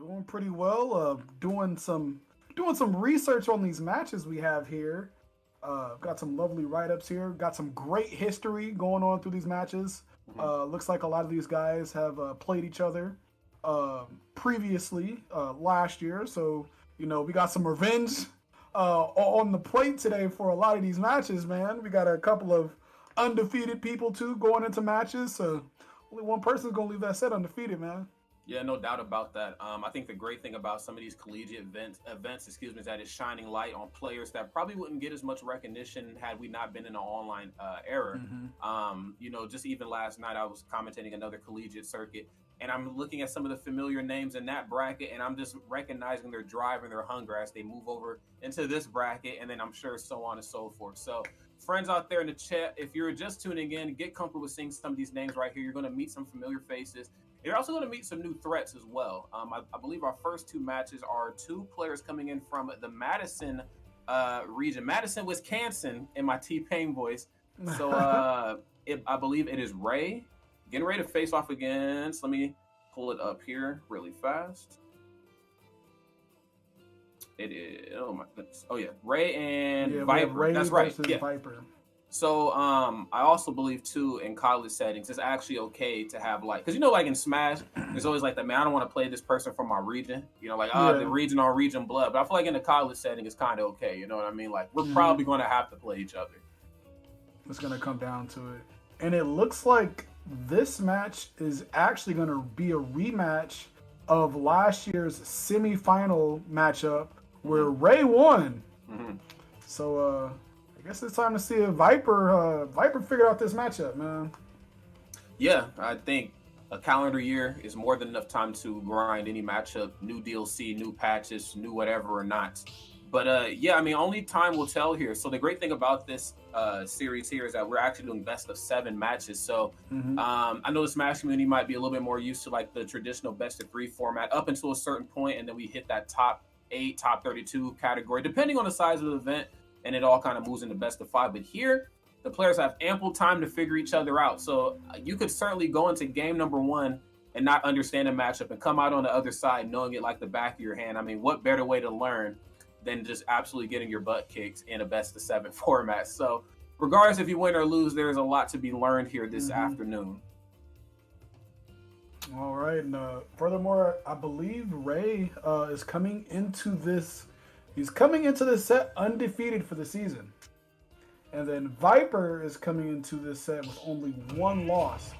Doing pretty well. Doing some research on these matches we have here. Got some lovely write-ups here. Got some great history going on through these matches. Looks like a lot of these guys have played each other previously last year. So we got some revenge on the plate today for a lot of these matches, man. We got a couple of undefeated people too going into matches. So only one person's gonna leave that set undefeated, man. Yeah, no doubt about that. I think the great thing about some of these collegiate events, is that it's shining light on players that probably wouldn't get as much recognition had we not been in an online era. Just even last night, I was commentating another collegiate circuit, and I'm looking at some of the familiar names in that bracket, and I'm just recognizing their drive and their hunger as they move over into this bracket, and then I'm sure so on and so forth. So, friends out there in the chat, if you're just tuning in, get comfortable with seeing some of these names right here. You're going to meet some familiar faces. You're also going to meet some new threats as well. I believe our first two matches are two players coming in from the Madison region, Madison, Wisconsin, in my T-Pain voice. So I believe it is Ray getting ready to face off against. Let me pull it up here really fast. It is, oh my goodness. Oh yeah, Ray and Viper. Ray That's right. versus Yeah. Viper. So I also believe too in college settings it's actually okay to have because like in Smash there's always like I don't want to play this person from my region, the region on region blood, but I feel like in the college setting it's kind of okay, you know what I mean? Like we're probably going to have to play each other. It's going to come down to it. And it looks like this match is actually going to be a rematch of last year's semifinal matchup where Ray won. So I guess it's time to see if Viper figured out this matchup, man. Yeah, I think a calendar year is more than enough time to grind any matchup, new DLC, new patches, new whatever or not. But only time will tell here. So the great thing about this series here is that we're actually doing best of 7 matches. So I know the Smash community might be a little bit more used to like the traditional best of 3 format up until a certain point, and then we hit that top 8, top 32 category, depending on the size of the event. And it all kind of moves into best of 5. But here, the players have ample time to figure each other out. So you could certainly go into game number 1 and not understand a matchup and come out on the other side knowing it like the back of your hand. I mean, what better way to learn than just absolutely getting your butt kicked in a best of 7 format? So regardless if you win or lose, there's a lot to be learned here this afternoon. All right. And furthermore, I believe Ray is coming into this. He's coming into this set undefeated for the season. And then Viper is coming into this set with only 1 loss.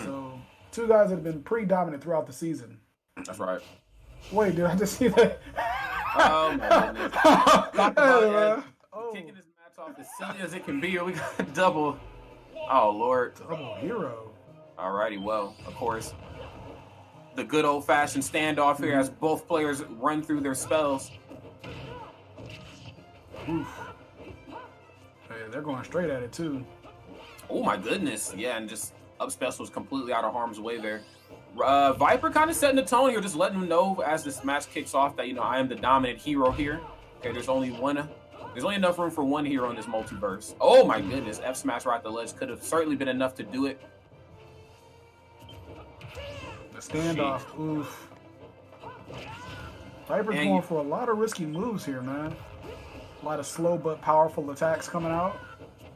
So 2 guys that have been pretty dominant throughout the season. That's right. Wait, did I just see that? Oh, my goodness. Talk about kicking this match off as silly as it can be. We got a double. Oh, Lord. Double hero. All righty. Well, of course, the good old-fashioned standoff here as both players run through their spells. Oof. Hey, they're going straight at it too. Oh my goodness. Yeah, and just up special was completely out of harm's way there. Viper kind of setting the tone here, just letting them know as this match kicks off that, I am the dominant hero here. Okay, there's only enough room for 1 hero in this multiverse. Oh my goodness, F smash right at the ledge could have certainly been enough to do it. The standoff. Oof. Viper's going for a lot of risky moves here, man. A lot of slow but powerful attacks coming out.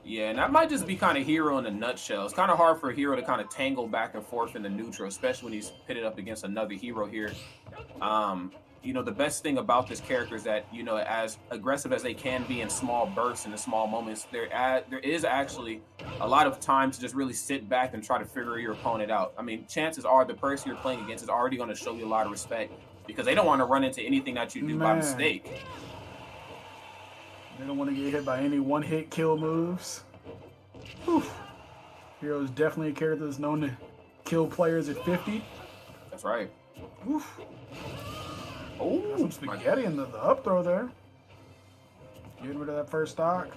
Yeah, and that might just be kind of Hero in a nutshell. It's kind of hard for a hero to kind of tangle back and forth in the neutral, especially when he's pitted up against another hero here. The best thing about this character is that, as aggressive as they can be in small bursts and in small moments, there is actually a lot of time to just really sit back and try to figure your opponent out. I mean, chances are the person you're playing against is already going to show you a lot of respect because they don't want to run into anything that you do by mistake. They don't want to get hit by any one-hit kill moves. Whew. Hero is definitely a character that's known to kill players at 50. That's right. Oof. Oh, some spaghetti in the up throw there. Getting rid of that first stock.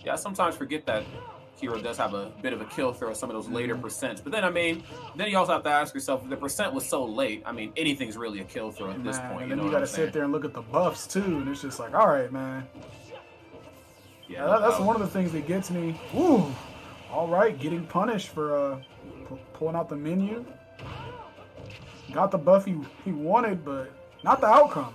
Yeah, I sometimes forget that Hero does have a bit of a kill throw, some of those later percents. But then, then you also have to ask yourself, if the percent was so late, anything's really a kill throw at this point. And then you got to sit there and look at the buffs, too. And it's just like, all right, man. Yeah, that's one of the things that gets me. Ooh, all right, getting punished for pulling out the menu. Got the buff he wanted, but not the outcome.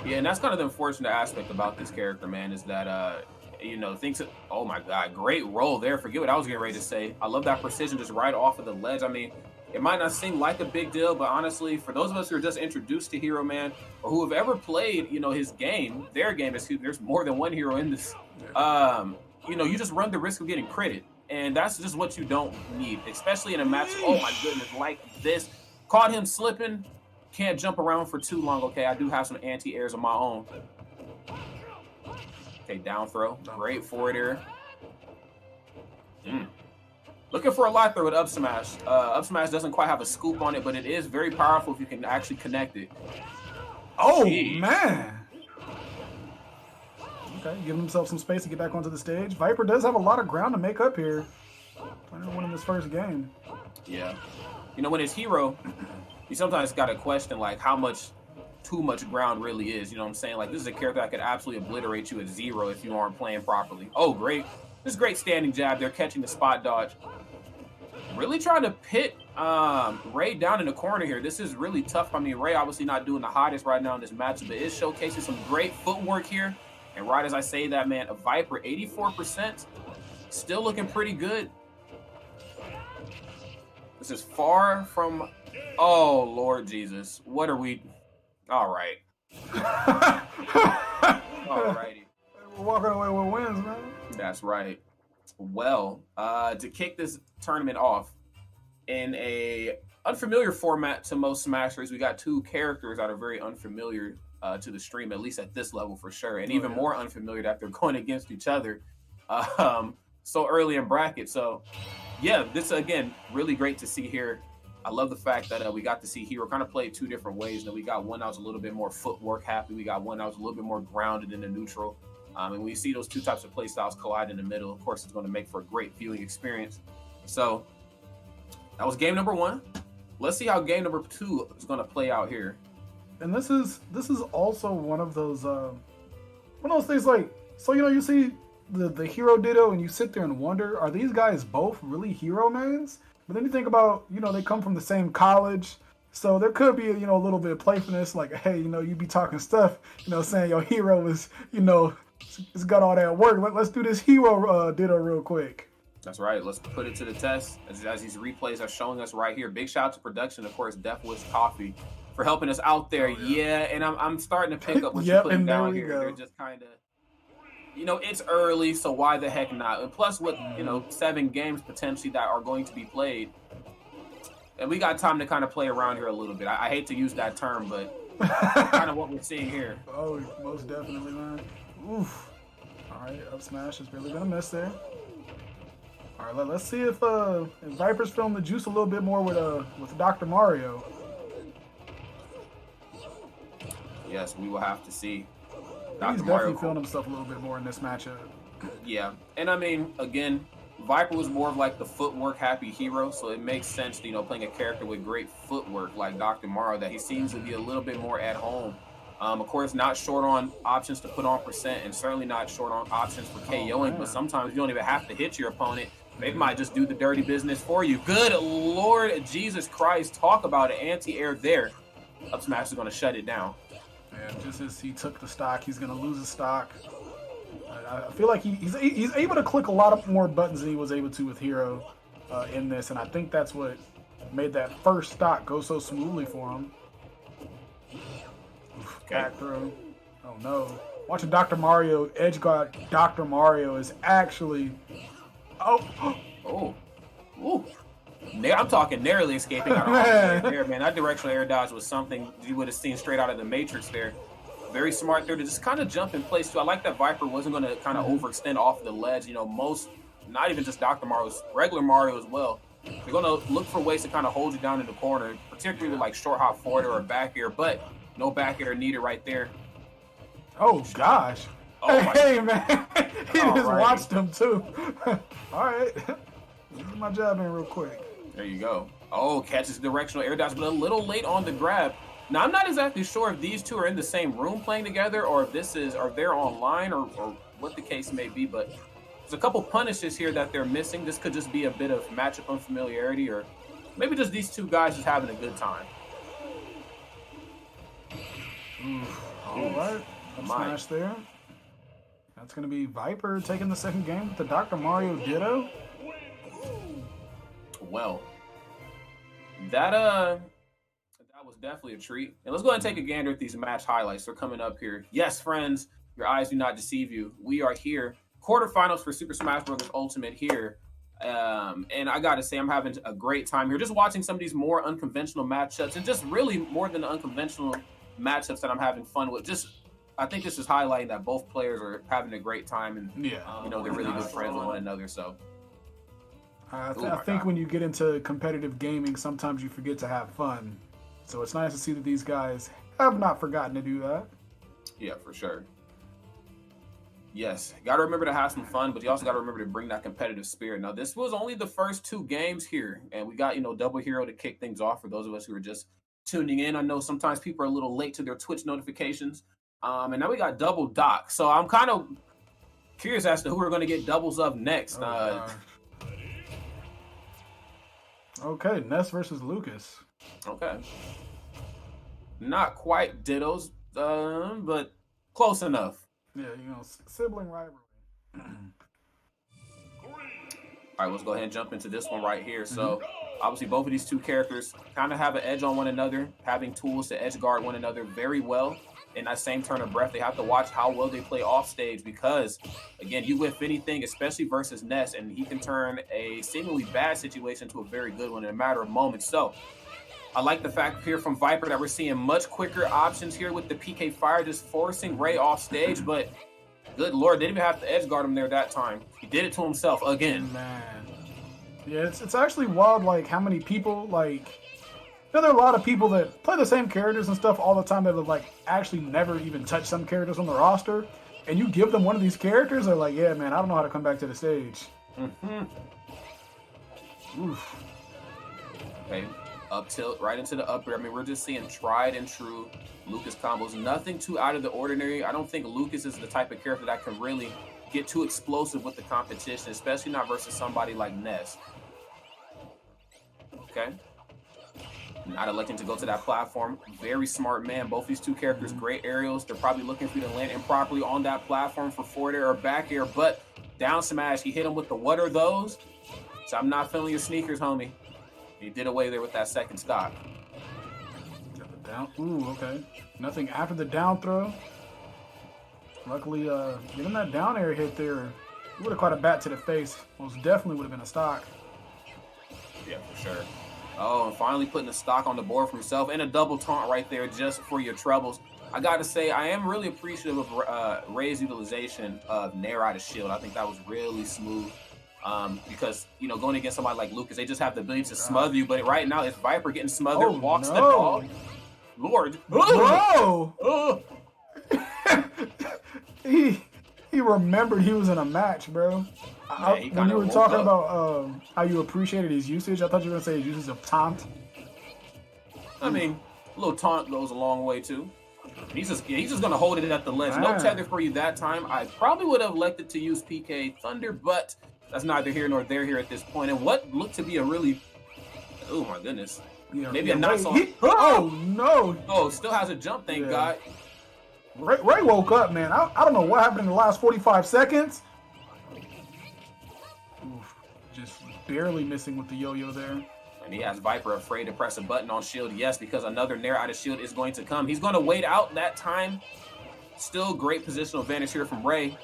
Yeah, and that's kind of the unfortunate aspect about this character, man, is that, you know, thinks, oh my God, great roll there. Forget what I was getting ready to say. I love that precision just right off of the ledge. I mean, it might not seem like a big deal, but honestly, for those of us who are just introduced to Hero, man, or who have ever played, you know, his game, their game, excuse me, there's more than one hero in this, you know, you just run the risk of getting critted. And that's just what you don't need, especially in a match, oh my goodness, like this. Caught him slipping. Can't jump around for too long. Okay, I do have some anti-airs of my own. Okay, down throw. Great forward air. Looking for a light throw with up smash. Up smash doesn't quite have a scoop on it, but it is very powerful if you can actually connect it. Oh, jeez. Man. Okay, giving himself some space to get back onto the stage. Viper does have a lot of ground to make up here. Trying to win in this first game. Yeah. You know, when it's Hero, you sometimes got to question, like, how much too much ground really is. You know what I'm saying? Like, this is a character that could absolutely obliterate you at 0 if you aren't playing properly. Oh, great. This is great standing jab. They're catching the spot dodge. Really trying to pit Ray down in the corner here. This is really tough. I mean, Ray obviously not doing the hottest right now in this matchup, but is showcasing some great footwork here. And right as I say that, man, a Viper, 84%, still looking pretty good. This is far from... Oh, Lord Jesus. What are we... All right. All righty. We're walking away with wins, man. That's right. Well, to kick this tournament off in a unfamiliar format to most Smashers, we got 2 characters that are very unfamiliar to the stream, at least at this level for sure, and even more unfamiliar that they're going against each other so early in bracket. So, yeah, this, again, really great to see here. I love the fact that we got to see Hero kind of play 2 different ways. You know, we got one that was a little bit more footwork happy. We got one that was a little bit more grounded in the neutral. And when you see those 2 types of play styles collide in the middle, of course, it's going to make for a great viewing experience. So that was game number 1. Let's see how game number 2 is going to play out here. And this is also one of those things, like, so, you know, you see the Hero Ditto and you sit there and wonder, are these guys both really Hero mains? But then you think about, you know, they come from the same college, so there could be, you know, a little bit of playfulness, like, hey, you know, you be talking stuff, you know, saying your Hero is, you know, it's got all that work. Let's do this Hero Ditto real quick. That's right. Let's put it to the test, as these replays are showing us right here. Big shout out to production, of course, Deathwish Coffee, for helping us out there. Oh, yeah, and I'm starting to pick up what you're putting down here. They're just kind of, you know, it's early, so why the heck not? And plus, with, you know, 7 games potentially that are going to be played, and we got time to kind of play around here a little bit. I hate to use that term, but kind of what we're seeing here. Oh, most definitely, man. Oof. All right, up smash is really gonna miss there. All right, let's see if Viper's feeling the juice a little bit more with Dr. Mario. Yes, we will have to see. He's definitely feeling himself a little bit more in this matchup. Yeah, and I mean, again, Viper was more of like the footwork happy hero, so it makes sense, you know, playing a character with great footwork like Dr. Mario, that he seems to be a little bit more at home. Of course, not short on options to put on percent, and certainly not short on options for KOing, but sometimes you don't even have to hit your opponent. They might just do the dirty business for you. Good Lord Jesus Christ, talk about an anti-air there. Up smash is going to shut it down. And just as he took the stock, he's going to lose his stock. I feel like he's able to click a lot more buttons than he was able to with Hero in this, and I think that's what made that first stock go so smoothly for him. Back throw. Oh no. Watching Dr. Mario edge guard Dr. Mario is actually... Oh. Ooh. I'm talking narrowly escaping out of air, man. That directional air dodge was something you would have seen straight out of the Matrix there. Very smart there to just kind of jump in place, too. I like that Viper wasn't going to kind of overextend off the ledge. You know, most, not even just Dr. Mario's, regular Mario as well. They're going to look for ways to kind of hold you down in the corner, particularly like short hop forward or back air, but no back air needed right there. Oh, gosh. Oh, hey, man. He just watched him, too. All right. Get my jab in real quick. There you go. Oh, catches directional air dodge, but a little late on the grab. Now, I'm not exactly sure if these two are in the same room playing together, or if they're online, or what the case may be, but there's a couple punishes here that they're missing. This could just be a bit of matchup unfamiliarity, or maybe just these two guys just having a good time. All right. Smash there. That's going to be Viper taking the second game with the Dr. Mario Ditto. Well, that was definitely a treat. And let's go ahead and take a gander at these match highlights. They're coming up here. Yes, friends, your eyes do not deceive you. We are here. Quarterfinals for Super Smash Bros. Ultimate here. And I got to say, I'm having a great time here. Just watching some of these more unconventional matchups and just really more than the unconventional matchups that I'm having fun with. I think this is highlighting that both players are having a great time and, they're really good friends with one another. So I think when you get into competitive gaming, sometimes you forget to have fun. So it's nice to see that these guys have not forgotten to do that. Yeah, for sure. Yes, got to remember to have some fun, but you also got to remember to bring that competitive spirit. Now, this was only the first 2 games here, and we got, Double Hero to kick things off for those of us who are just tuning in. I know sometimes people are a little late to their Twitch notifications, and now we got Double Doc. So I'm kind of curious as to who we're going to get doubles of next. Okay, Ness versus Lucas. Okay. Not quite dittos, but close enough. Yeah, sibling rivalry. All right, let's go ahead and jump into this one right here. So, obviously, both of these 2 characters kind of have an edge on one another, having tools to edge guard one another very well. In that same turn of breath, they have to watch how well they play off stage because, again, you whiff anything, especially versus Ness, and he can turn a seemingly bad situation to a very good one in a matter of moments. So, I like the fact here from Viper that we're seeing much quicker options here with the PK Fire, just forcing Ray off stage, but good Lord, they didn't even have to edge guard him there that time. He did it to himself again. Man. Yeah, it's actually wild, how many people, there are a lot of people that play the same characters and stuff all the time that have, actually never even touched some characters on the roster, and you give them one of these characters, they're like, yeah, man, I don't know how to come back to the stage. Oof. Okay. Up tilt right into the upper. I mean, we're just seeing tried and true Lucas combos. Nothing too out of the ordinary. I don't think Lucas is the type of character that can really get too explosive with the competition, especially not versus somebody like Ness. Okay. Not electing to go to that platform. Very smart man. Both these 2 characters, great aerials. They're probably looking for you to land improperly on that platform for forward air or back air, but down smash, he hit him with the what are those? So I'm not feeling your sneakers, homie. He did away there with that second stock. Got the down. Ooh, okay. Nothing after the down throw. Luckily, getting that down air hit there, would have caught a bat to the face. Most definitely would have been a stock. Yeah, for sure. Oh, and finally putting the stock on the board for himself and a double taunt right there just for your troubles. I got to say, I am really appreciative of Ray's utilization of Nair out of shield. I think that was really smooth. Because, going against somebody like Lucas, they just have the ability to smother you. But right now, it's Viper getting smothered, walks the dog. Lord. Bro! He remembered he was in a match, bro. When you were talking about how you appreciated his usage, I thought you were going to say his usage of taunt. I mean, a little taunt goes a long way, too. He's just going to hold it at the ledge. Man. No tether for you that time. I probably would have elected to use PK Thunder, but that's neither here nor there here at this point. And what looked to be a really, oh my goodness, maybe a nice on. Oh no! Oh, still has a jump. Thank God. Ray woke up, man. I don't know what happened in the last 45 seconds. Oof, just barely missing with the yo-yo there. And he has Viper afraid to press a button on shield. Yes, because another Nair out of shield is going to come. He's going to wait out that time. Still great positional advantage here from Ray.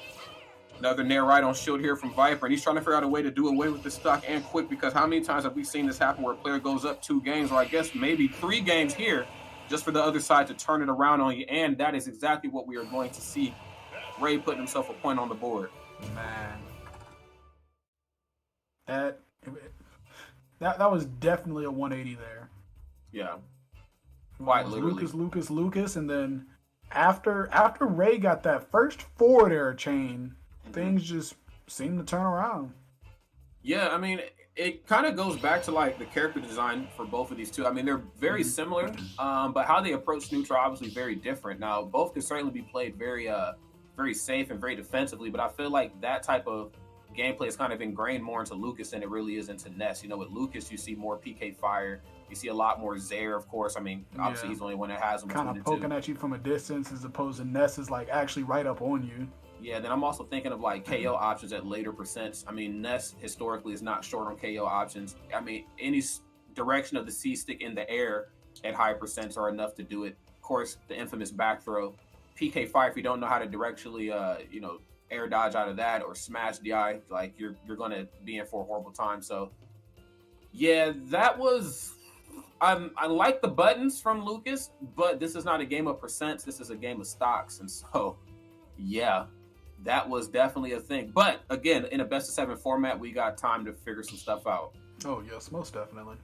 Another Nair right on shield here from Viper. And he's trying to figure out a way to do away with this stock and quick, because how many times have we seen this happen where a player goes up 2 games, or I guess maybe 3 games here, just for the other side to turn it around on you? And that is exactly what we are going to see. Ray putting himself a point on the board. Man. That was definitely a 180 there. Yeah. Quite literally. Lucas, and then after Ray got that first forward air chain, things just seemed to turn around. Yeah, I mean, it kind of goes back to like the character design for both of these two. I mean, they're very similar, but how they approach neutral obviously very different. Now, both can certainly be played very safe and very defensively, but I feel like that type of gameplay is kind of ingrained more into Lucas than it really is into Ness. You know, with Lucas, you see more PK fire. You see a lot more Zaire, of course. I mean, obviously he's the only one that has them. Kind of poking at you from a distance as opposed to Ness is like actually right up on you. Yeah, then I'm also thinking of like KO options at later percents. I mean, Ness historically is not short on KO options. I mean, any direction of the C stick in the air at high percents are enough to do it. Of course, the infamous back throw. PK fire, if you don't know how to directionally, air dodge out of that or smash DI, like you're going to be in for a horrible time. So, yeah, that was... I like the buttons from Lucas, but this is not a game of percents. This is a game of stocks. And so, yeah, that was definitely a thing. But, again, in a best-of-7 format, we got time to figure some stuff out. Oh, yes, most definitely.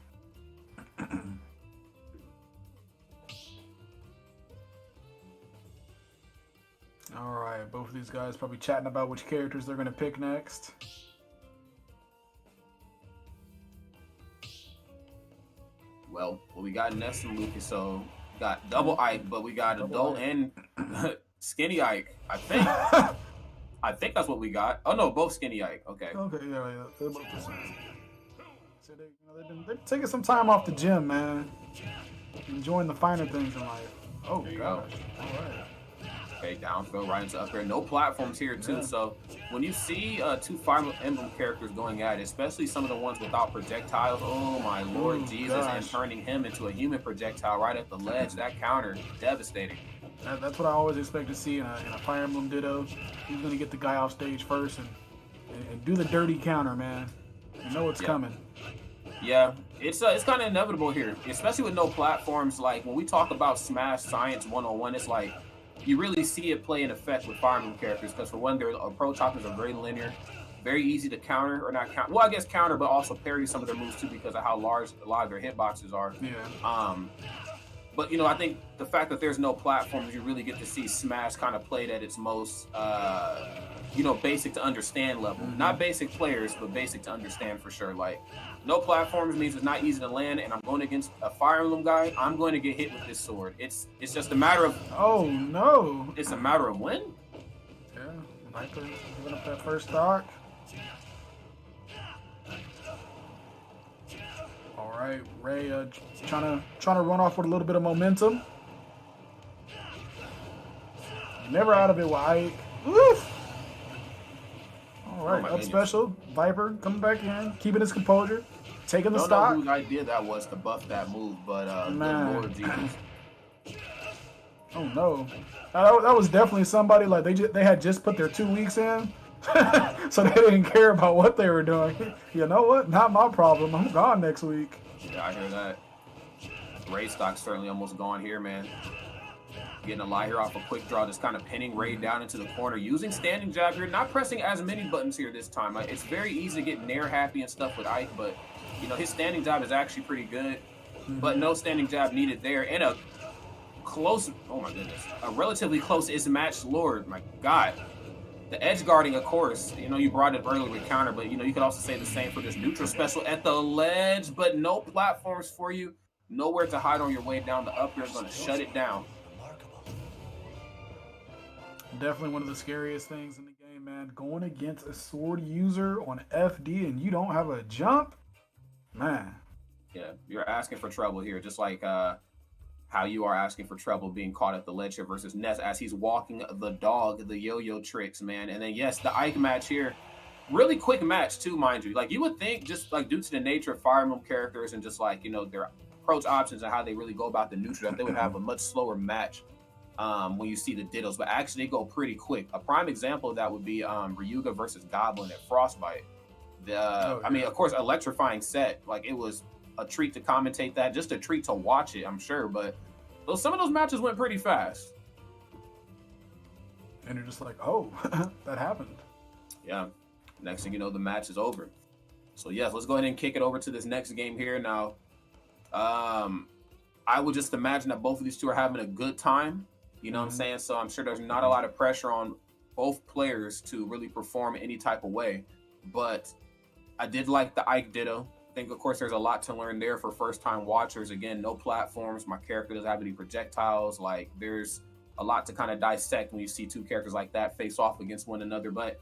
All right, both of these guys probably chatting about which characters they're going to pick next. Well, we got Ness and Lucas, so we got double Ike, but we got adult and skinny Ike, I think. I think that's what we got. Oh, no, both skinny Ike. Okay. Okay, yeah. They're both the same. So they've been taking some time off the gym, man. Enjoying the finer things in life. Oh, gosh. All right. Okay, down throw right into up air. No platforms here, too. Yeah. So when you see two Fire Emblem characters going at it, especially some of the ones without projectiles, oh, my Lord Jesus, and turning him into a human projectile right at the ledge, that counter, devastating. That's what I always expect to see in a Fire Emblem Ditto. He's going to get the guy off stage first and do the dirty counter, man. You know what's coming. Yeah, it's kind of inevitable here, especially with no platforms. Like, when we talk about Smash Science 101, it's like, you really see it play an effect with Fire Emblem characters because, for one, their approach options are very linear, very easy to counter, or not counter. Well, I guess counter, but also parry some of their moves, too, because of how large a lot of their hitboxes are. Yeah. But, I think the fact that there's no platforms, you really get to see Smash kind of played at its most, basic to understand level. Mm-hmm. Not basic players, but basic to understand for sure. Like, no platforms means it's not easy to land, and I'm going against a Fire Emblem guy. I'm going to get hit with this sword. It's just a matter of... Oh, no. It's a matter of when. Yeah, Viper giving up that first stock. All right, Ray trying to run off with a little bit of momentum. Never out of it with Ike. Oof. All right, up special. Viper coming back in, keeping his composure, taking the stock. I don't know whose idea that was to buff that move, but the Lord Jesus. Oh no, that was definitely somebody like they had just put their 2 weeks in, so they didn't care about what they were doing. You know what? Not my problem. I'm gone next week. Yeah, I hear that. Ray stock's certainly almost gone here, man. Getting a lot here off a quick draw, just kind of pinning Ray down into the corner, using standing jab here, not pressing as many buttons here this time. It's very easy to get nair happy and stuff with Ike, but his standing jab is actually pretty good, but no standing jab needed there. And a relatively close is matched Lord. My God. The edge guarding, of course, you brought it earlier with counter, but you could also say the same for this neutral special at the ledge, but no platforms for you, nowhere to hide on your way down. The up air is going to shut it down. Definitely one of the scariest things in the game, man. Going against a sword user on FD and you don't have a jump, man. Yeah, you're asking for trouble here, just like how you are asking for trouble being caught at the ledge here versus Ness as he's walking the dog, the yo-yo tricks, man. And then, yes, the Ike match here. Really quick match, too, mind you. Like, you would think just, like, due to the nature of Fire Emblem characters and just, like, their approach options and how they really go about the neutral, that they would have a much slower match. When you see the Dittos, but actually they go pretty quick. A prime example of that would be Ryuga versus Goblin at Frostbite. I mean, of course, electrifying set. Like, it was a treat to commentate that, just a treat to watch it, I'm sure. But some of those matches went pretty fast. And you're just like, oh, that happened. Yeah. Next thing you know, the match is over. So, yes, let's go ahead and kick it over to this next game here. Now, I would just imagine that both of these two are having a good time. You know what I'm saying? So I'm sure there's not a lot of pressure on both players to really perform any type of way. But I did like the Ike Ditto. I think, of course, there's a lot to learn there for first-time watchers. Again, no platforms. My character doesn't have any projectiles. Like, there's a lot to kind of dissect when you see two characters like that face off against one another. But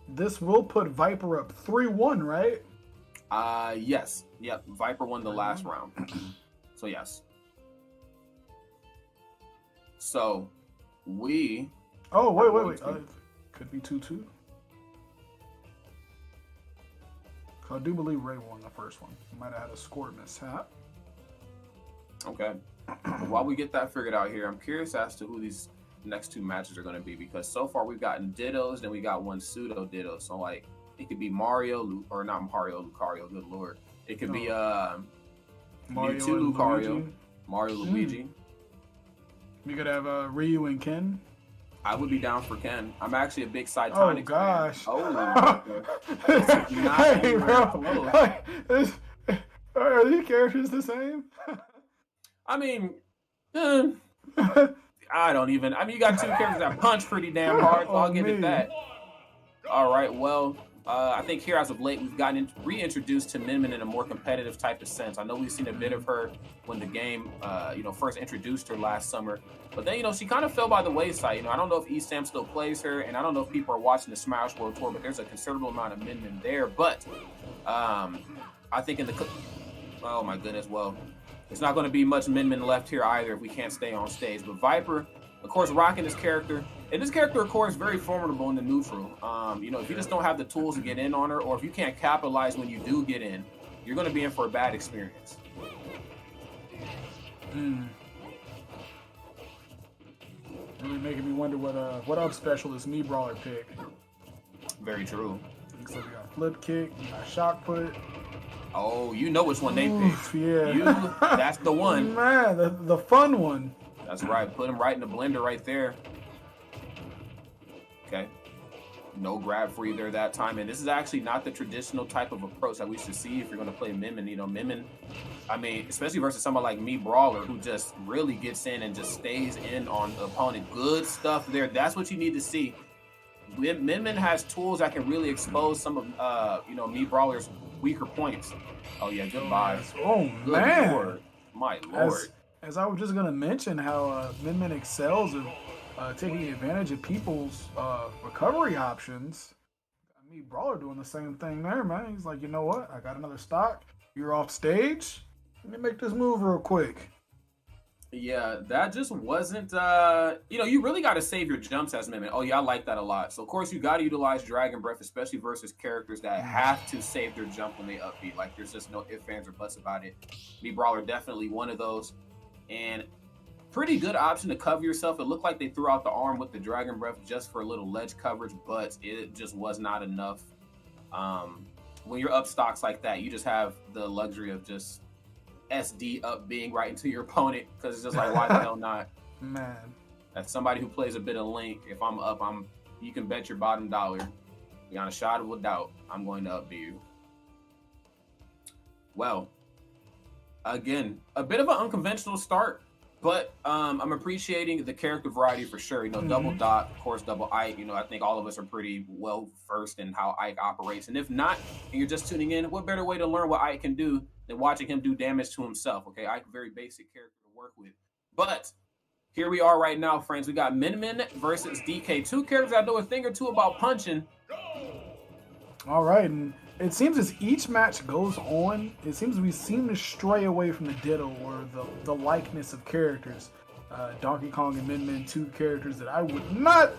this will put Viper up 3-1, right? Yes. Yep, Viper won the last round. So yes. So we. Oh wait. Could be 2-2. I do believe Ray won the first one. He might have had a score mishap. Okay. While we get that figured out here, I'm curious as to who these next two matches are going to be, because so far we've gotten Dittos, then we got one pseudo Ditto. So like it could be Mario or not Mario, Lucario. Good lord, it could be Mario Mewtwo, Lucario, Luigi. Mario, Luigi. We could have Ryu and Ken. I would be down for Ken. I'm actually a big Cytonic Oh gosh. fan. Hey bro. Are these characters the same? I mean, I don't even. I mean, you got two characters that punch pretty damn hard, so I'll give it that. All right, well, I think here as of late, we've gotten reintroduced to Min Min in a more competitive type of sense. I know we've seen a bit of her when the game, first introduced her last summer. But then, she kind of fell by the wayside. I don't know if ESAM still plays her, and I don't know if people are watching the Smash World Tour, but there's a considerable amount of Min Min there. But I think oh my goodness, well, it's not going to be much Min Min left here either if we can't stay on stage. But Viper, of course, rocking this character. And this character, of course, very formidable in the neutral. If you just don't have the tools to get in on her, or if you can't capitalize when you do get in, you're going to be in for a bad experience. Really making me wonder what up special this knee brawler pick. Very true. So we got flip kick, we got shock put. Oh, you know which one they picked. Yeah. That's the one. Man, the fun one. That's right. Put him right in the blender right there. Okay. No grab for either that time. And this is actually not the traditional type of approach that we should see if you're going to play Min Min. Min Min, I mean, especially versus someone like me, Brawler, who just really gets in and just stays in on the opponent. Good stuff there. That's what you need to see. Min Min has tools that can really expose some of, me, Brawler's weaker points. Oh, yeah, goodbye. Oh, Good man. Lord. My Lord. As I was just going to mention how Min Min excels in taking advantage of people's recovery options. Me, Brawler doing the same thing there, man. He's like, you know what? I got another stock. You're off stage. Let me make this move real quick. Yeah, that just wasn't, you really got to save your jumps as Min Min. Oh, yeah, I like that a lot. So, of course, you got to utilize Dragon Breath, especially versus characters that have to save their jump when they upbeat. Like, there's just no ifs, ands, or buts about it. Me, Brawler, definitely one of those. And pretty good option to cover yourself. It looked like they threw out the arm with the Dragon Breath just for a little ledge coverage, but it just was not enough. When you're up stocks like that, you just have the luxury of just SD up being right into your opponent, because it's just like, why the hell not? Man. As somebody who plays a bit of Link, if I'm up, you can bet your bottom dollar, beyond a shadow of a doubt, I'm going to upbeat you. Well, again, a bit of an unconventional start, but I'm appreciating the character variety for sure. Double Dot, of course, double Ike. I think all of us are pretty well versed in how Ike operates. And if not, and you're just tuning in, what better way to learn what Ike can do than watching him do damage to himself? Okay, Ike, very basic character to work with. But here we are right now, friends. We got Min Min versus DK. Two characters that know a thing or two about punching. All right, and it seems as each match goes on, it seems we seem to stray away from the ditto or the likeness of characters. Donkey Kong and Min Min, two characters that I would not,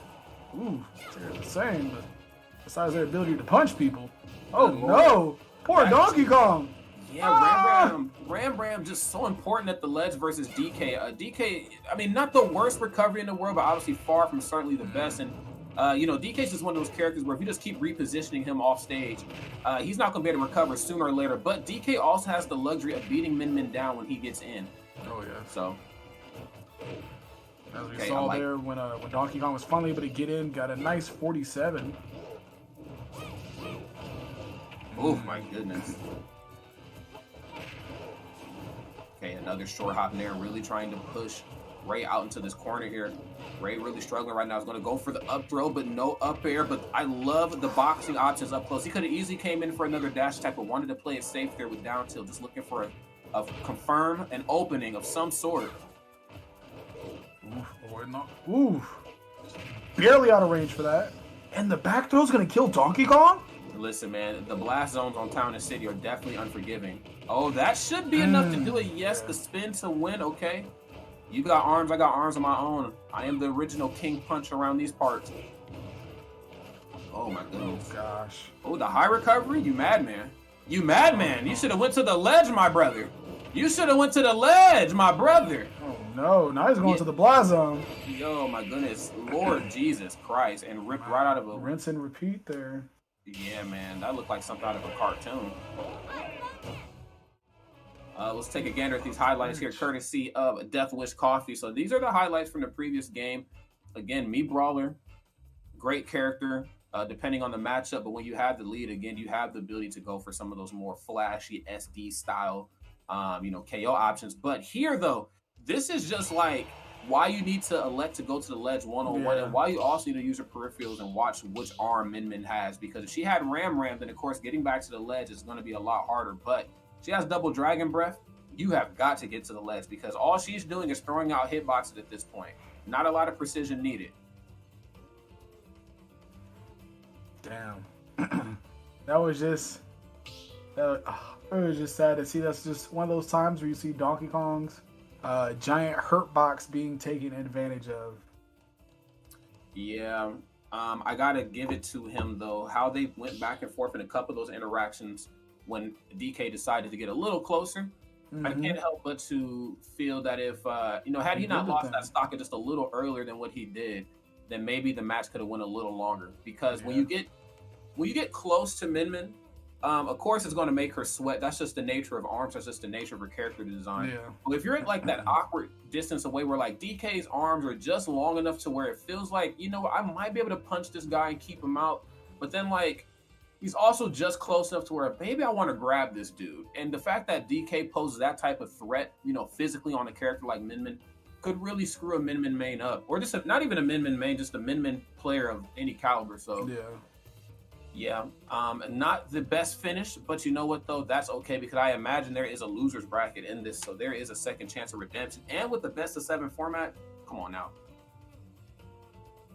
they're the same, but besides their ability to punch people. Oh no, poor Donkey Kong. Yeah, Ram just so important at the ledge versus DK. DK, I mean, not the worst recovery in the world, but obviously far from certainly the best. And DK's just one of those characters where if you just keep repositioning him off stage, he's not going to be able to recover sooner or later. But DK also has the luxury of beating Min Min down when he gets in. Oh, yeah. So, as we saw there, when Donkey Kong was finally able to get in, got a nice 47. Oh, my goodness. Okay, another short hop there, really trying to push Ray out into this corner here. Ray really struggling right now. He's going to go for the up throw, but no up air. But I love the boxing options up close. He could have easily came in for another dash attack, but wanted to play it safe there with down tilt, just looking for a confirm an opening of some sort. Barely out of range for that. And the back throw's going to kill Donkey Kong? Listen, man, the blast zones on Town and City are definitely unforgiving. Oh, that should be enough to do it. Yes, the spin to win. Okay. You got arms, I got arms of my own. I am the original King Punch around these parts. Oh, my goodness. Oh, gosh. Oh, the high recovery? You madman. You madman. You should have went to the ledge, my brother. You should have went to the ledge, my brother. Oh, no. Now he's going to the blast zone. Yo, my goodness. Lord Jesus Christ. And ripped right out of a... Rinse and repeat there. Yeah, man. That looked like something out of a cartoon. Let's take a gander at these highlights here, courtesy of Death Wish Coffee. So these are the highlights from the previous game. Again, me brawler, great character, depending on the matchup. But when you have the lead, again, you have the ability to go for some of those more flashy SD style, KO options. But here, though, this is just like why you need to elect to go to the ledge one-on-one, and why you also need to use your peripherals and watch which arm Min Min has. Because if she had Ram, then, of course, getting back to the ledge is going to be a lot harder. But she has double Dragon Breath. You have got to get to the ledge because all she's doing is throwing out hitboxes at this point. Not a lot of precision needed. Damn. It was just sad to see. That's just one of those times where you see Donkey Kong's giant hurt box being taken advantage of. Yeah. I got to give it to him, though, how they went back and forth in a couple of those interactions when DK decided to get a little closer. I can't help but to feel that if, had he not lost that stock just a little earlier than what he did, then maybe the match could have went a little longer. Because when you get close to Min Min, of course it's going to make her sweat. That's just the nature of arms. That's just the nature of her character design. Yeah. But if you're at like that awkward distance away where like DK's arms are just long enough to where it feels like, I might be able to punch this guy and keep him out. But then like, he's also just close enough to where maybe I want to grab this dude. And the fact that DK poses that type of threat, physically on a character like Min Min could really screw a Min Min main up. Or just not even a Min Min main, just a Min Min player of any caliber. So, yeah. Not the best finish, but you know what, though? That's okay because I imagine there is a loser's bracket in this. So there is a second chance of redemption. And with the best of 7 format, come on now.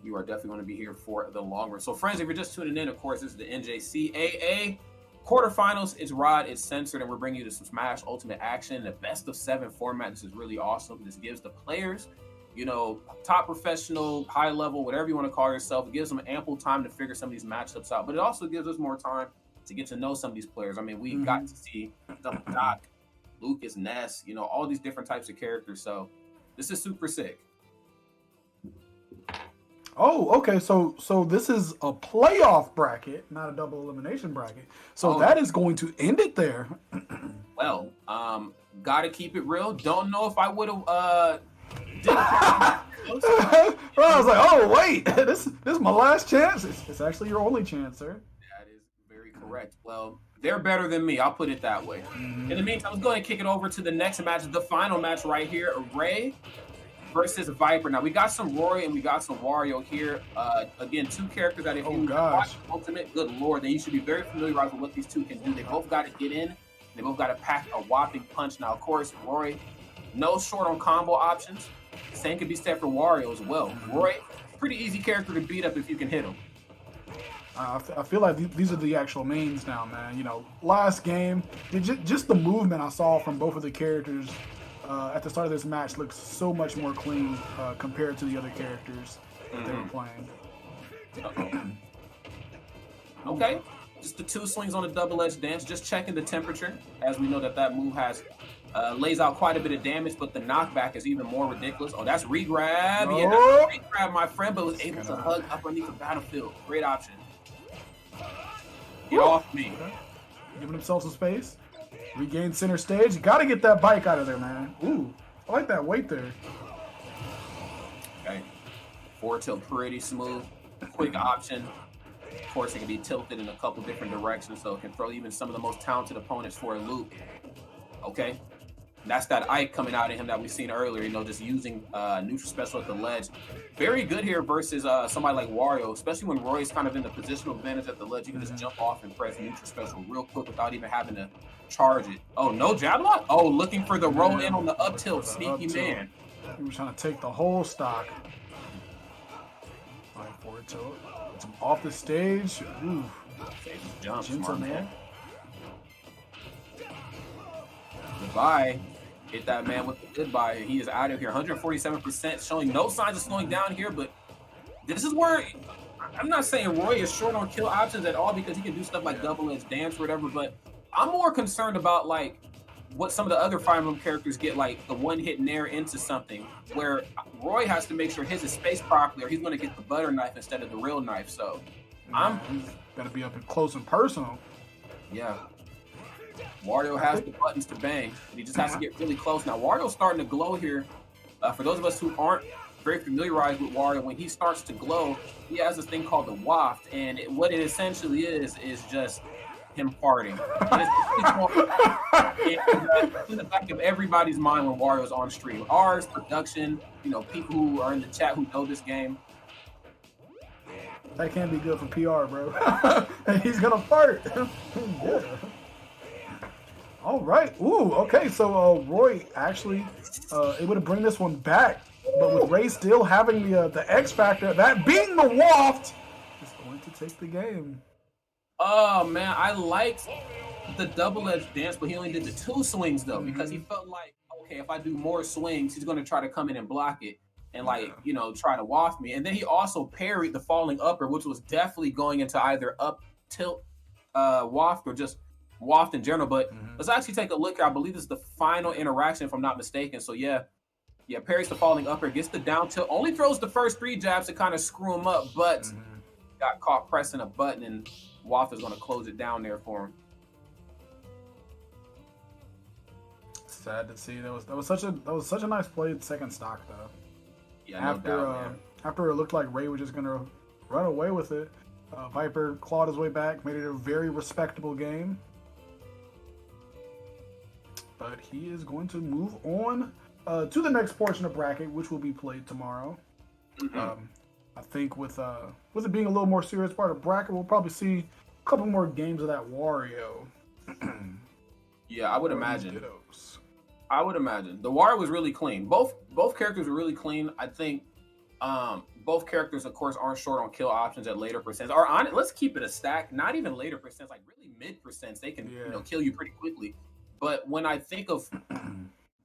You are definitely going to be here for the long run. So, friends, if you're just tuning in, of course, this is the NJCAA quarterfinals. It's Rod, it's censored, and we're bringing you to some Smash Ultimate Action, the best of 7 format. This is really awesome. This gives the players, top professional, high level, whatever you want to call yourself. It gives them ample time to figure some of these matchups out, but it also gives us more time to get to know some of these players. I mean, we got to see Doc, Lucas, Ness, all these different types of characters. So, this is super sick. Oh, okay. So this is a playoff bracket, not a double elimination bracket. So that is going to end it there. Well, gotta keep it real. Don't know if I would have I was like, oh wait, this is my last chance. It's actually your only chance, sir. That is very correct. Well, they're better than me. I'll put it that way. In the meantime, let's go ahead and kick it over to the next match, the final match right here. Ray versus Viper. Now, we got some Roy and we got some Wario here. Again, 2 characters that if you watch Ultimate, good Lord, then you should be very familiarized with what these 2 can do. They both got to get in. They both got to pack a whopping punch. Now, of course, Roy, no short on combo options. Same could be said for Wario as well. Roy, pretty easy character to beat up if you can hit him. I feel like these are the actual mains now, man. Last game, just the movement I saw from both of the characters at the start of this match looks so much more clean compared to the other characters that they were playing. Okay, just the 2 swings on the double-edged dance, just checking the temperature, as we know that move lays out quite a bit of damage, but the knockback is even more ridiculous. Oh, that's regrab. Yeah, that's regrab, my friend, but was able to hug up underneath the battlefield. Great option. Get off me. Okay. Giving himself some space. Regain center stage. You got to get that bike out of there, man. Ooh, I like that weight there. Okay. Forward tilt pretty smooth. Quick option. Of course, it can be tilted in a couple different directions, so it can throw even some of the most talented opponents for a loop. Okay. That's that Ike coming out of him that we've seen earlier, just using neutral special at the ledge. Very good here versus somebody like Wario, especially when Roy's kind of in the positional advantage at the ledge. You can just jump off and press neutral special real quick without even having to charge it. Oh, no jab lock? Oh, looking for the roll in on the up tilt. Sneaky man. He was trying to take the whole stock. All right, forward tilt. It's off the stage. Ooh. Saves his jump. Gentle, man. Goodbye. Hit that man with the goodbye. He is out of here. 147%, showing no signs of slowing down here, but this is where I'm not saying Roy is short on kill options at all because he can do stuff like double-edged dance or whatever, but I'm more concerned about like what some of the other Fire Emblem characters get, like the one-hit nair into something, where Roy has to make sure his is spaced properly or he's going to get the butter knife instead of the real knife. So he's got to be up close and personal. Yeah. Wario has the buttons to bang, but he just has to get really close. Now, Wario's starting to glow here. For those of us who aren't very familiarized with Wario, when he starts to glow, he has this thing called the waft, and what it essentially is just him farting. It's in the back of everybody's mind when Wario's on stream. Ours, production, people who are in the chat who know this game. That can't be good for PR, bro. And he's gonna fart. Yeah. All right. Ooh. Okay. So Roy actually able to bring this one back, but with Ray still having the X factor, that being the waft, is going to take the game. Oh man, I liked the double-edged dance, but he only did the 2 swings though, because he felt like, okay, if I do more swings, he's gonna try to come in and block it and try to waft me. And then he also parried the falling upper, which was definitely going into either up tilt waft or just waft in general. But let's actually take a look here. I believe this is the final interaction, if I'm not mistaken. So yeah, parries the falling upper, gets the down tilt, only throws the first 3 jabs to kind of screw him up, but got caught pressing a button, and Waft is going to close it down there for him. Sad to see. That was such a nice play second stock though. Yeah, after it looked like Ray was just gonna run away with it, Viper clawed his way back, made it a very respectable game. But he is going to move on to the next portion of bracket, which will be played tomorrow. I think with it being a little more serious part of bracket, we'll probably see a couple more games of that Wario. Yeah, I would imagine. I would imagine. The Wario was really clean. Both characters were really clean. I think both characters, of course, aren't short on kill options at later percents. Or on it, let's keep it a stack. Not even later percents, like really mid percents. They can kill you pretty quickly. But when I think of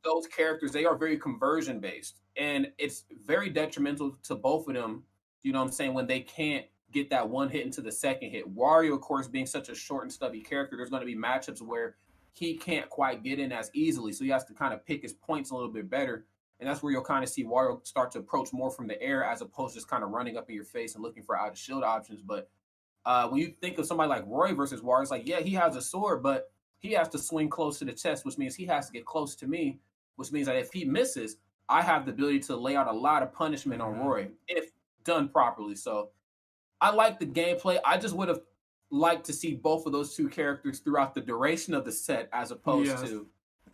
those characters, they are very conversion based, and it's very detrimental to both of them. You know what I'm saying? When they can't get that one hit into the second hit. Wario, of course, being such a short and stubby character, there's going to be matchups where he can't quite get in as easily. So he has to kind of pick his points a little bit better. And that's where you'll kind of see Wario start to approach more from the air as opposed to just kind of running up in your face and looking for out of shield options. But when you think of somebody like Roy versus Wario, it's like, yeah, he has a sword, but he has to swing close to the chest, which means he has to get close to me, which means that if he misses, I have the ability to lay out a lot of punishment on Roy if done properly. So I like the gameplay. I just would have liked to see both of those two characters throughout the duration of the set as opposed to,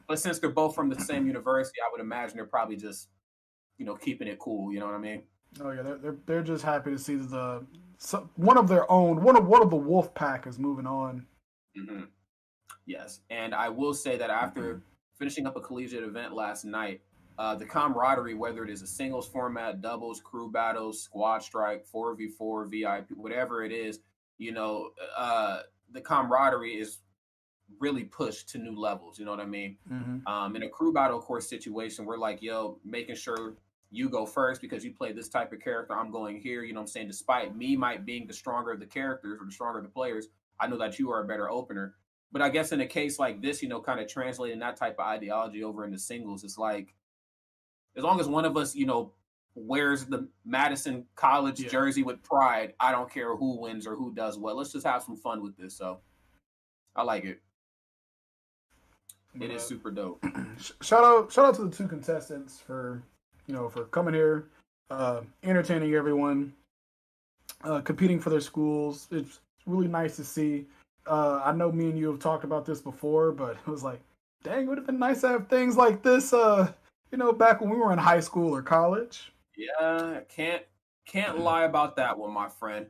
but since they're both from the same university, I would imagine they're probably just, keeping it cool. You know what I mean? Oh yeah, they're just happy to see one of their own, one of the wolf pack is moving on. Yes, and I will say that after finishing up a collegiate event last night, the camaraderie, whether it is a singles format, doubles, crew battles, squad strike, 4v4, VIP, whatever it is, the camaraderie is really pushed to new levels. You know what I mean? In a crew battle, of course, situation, we're like, making sure you go first because you play this type of character. I'm going here. You know what I'm saying? Despite me being the stronger of the characters or the stronger of the players, I know that you are a better opener. But I guess in a case like this, kind of translating that type of ideology over into singles, it's like, as long as one of us, wears the Madison College jersey with pride, I don't care who wins or who does what. Let's just have some fun with this. So I like it. It is super dope. Shout out to the two contestants for coming here, entertaining everyone, competing for their schools. It's really nice to see. I know me and you have talked about this before, but it was like, dang, it would have been nice to have things like this, back when we were in high school or college. Yeah, can't lie about that one, my friend.